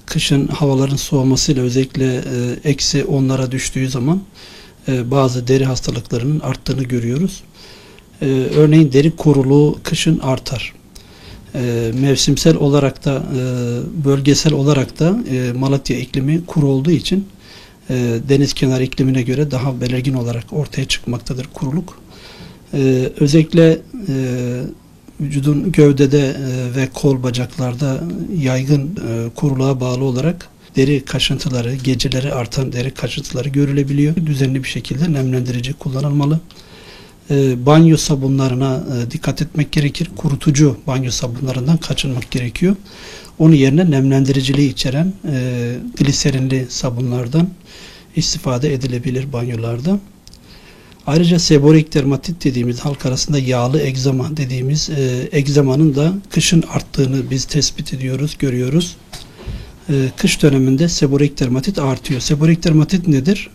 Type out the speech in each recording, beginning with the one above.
Kışın havaların soğumasıyla özellikle eksi 10'lara düştüğü zaman bazı deri hastalıklarının arttığını görüyoruz. Örneğin deri kuruluğu kışın artar. Mevsimsel olarak da bölgesel olarak da Malatya iklimi kuru olduğu için deniz kenarı iklimine göre daha belirgin olarak ortaya çıkmaktadır kuruluk. Özellikle vücudun gövdede ve kol bacaklarda yaygın kuruluğa bağlı olarak deri kaşıntıları, geceleri artan deri kaşıntıları görülebiliyor. Düzenli bir şekilde nemlendirici kullanılmalı. Banyo sabunlarına dikkat etmek gerekir. Kurutucu banyo sabunlarından kaçınmak gerekiyor. Onun yerine nemlendiriciliği içeren gliserinli sabunlardan istifade edilebilir banyolarda. Ayrıca seborik dermatit dediğimiz, halk arasında yağlı egzama dediğimiz egzamanın da kışın arttığını biz tespit ediyoruz, görüyoruz. Kış döneminde seborik dermatit artıyor. Seborik dermatit nedir?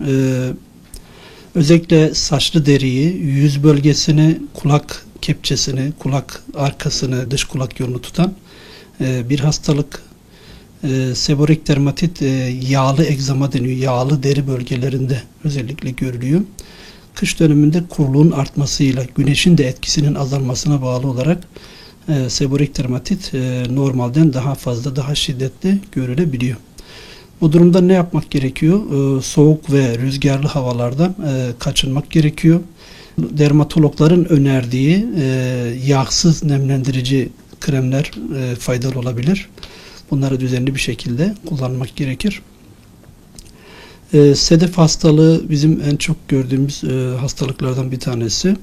Özellikle saçlı deriyi, yüz bölgesini, kulak kepçesini, kulak arkasını, dış kulak yolunu tutan bir hastalık. Seborik dermatit yağlı egzama deniyor. Yağlı deri bölgelerinde özellikle görülüyor. Kış döneminde kuruluğun artmasıyla güneşin de etkisinin azalmasına bağlı olarak seborik dermatit normalden daha fazla, daha şiddetli görülebiliyor. Bu durumda ne yapmak gerekiyor? Soğuk ve rüzgarlı havalardan kaçınmak gerekiyor. Dermatologların önerdiği yağsız nemlendirici kremler faydalı olabilir. Bunları düzenli bir şekilde kullanmak gerekir. Sedef hastalığı bizim en çok gördüğümüz hastalıklardan bir tanesi.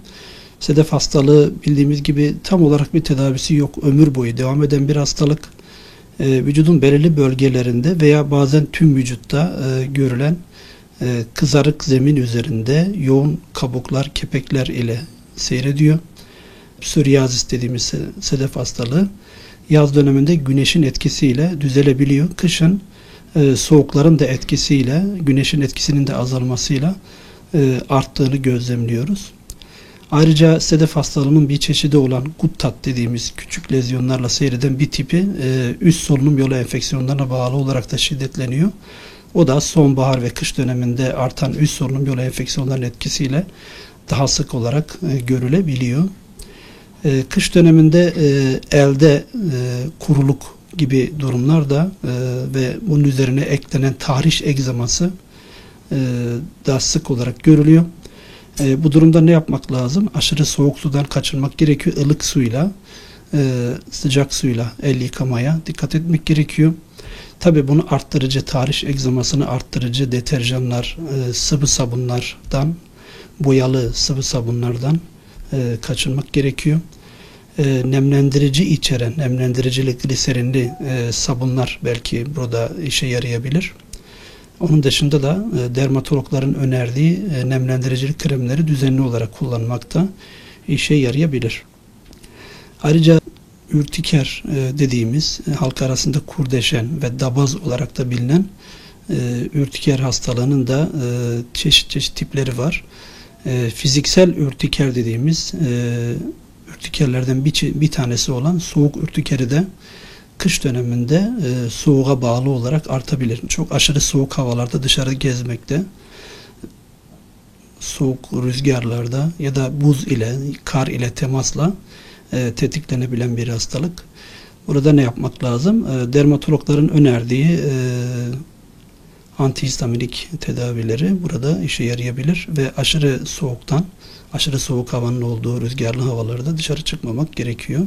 Sedef hastalığı bildiğimiz gibi tam olarak bir tedavisi yok. Ömür boyu devam eden bir hastalık. Vücudun belirli bölgelerinde veya bazen tüm vücutta görülen kızarık zemin üzerinde yoğun kabuklar, kepekler ile seyrediyor. Psoriasis dediğimiz sedef hastalığı yaz döneminde güneşin etkisiyle düzelebiliyor. Kışın soğukların da etkisiyle, güneşin etkisinin de azalmasıyla arttığını gözlemliyoruz. Ayrıca sedef hastalığının bir çeşidi olan guttat dediğimiz küçük lezyonlarla seyreden bir tipi üst solunum yolu enfeksiyonlarına bağlı olarak da şiddetleniyor. O da sonbahar ve kış döneminde artan üst solunum yolu enfeksiyonlarının etkisiyle daha sık olarak görülebiliyor. Kış döneminde elde kuruluk gibi durumlar da ve bunun üzerine eklenen tahriş egzaması daha sık olarak görülüyor. Bu durumda ne yapmak lazım? Aşırı soğuk sudan kaçınmak gerekiyor. Ilık suyla, sıcak suyla el yıkamaya dikkat etmek gerekiyor. Tabii bunu arttırıcı, tahriş egzamasını arttırıcı deterjanlar, sıvı sabunlardan, boyalı sıvı sabunlardan kaçınmak gerekiyor. Nemlendirici içeren, nemlendiricili gliserinli sabunlar belki burada işe yarayabilir. Onun dışında da dermatologların önerdiği nemlendiricilik kremleri düzenli olarak kullanmakta işe yarayabilir. Ayrıca ürtiker dediğimiz halk arasında kurdeşen ve dabaz olarak da bilinen ürtiker hastalığının da çeşit çeşit tipleri var. Fiziksel ürtiker dediğimiz ürtikerlerden bir tanesi olan soğuk ürtikeri de kış döneminde soğuğa bağlı olarak artabilir. Çok aşırı soğuk havalarda dışarı gezmekte, soğuk rüzgarlarda ya da buz ile, kar ile temasla tetiklenebilen bir hastalık. Burada ne yapmak lazım? Dermatologların önerdiği antihistaminik tedavileri burada işe yarayabilir ve aşırı soğuktan, aşırı soğuk havanın olduğu rüzgarlı havalarda dışarı çıkmamak gerekiyor.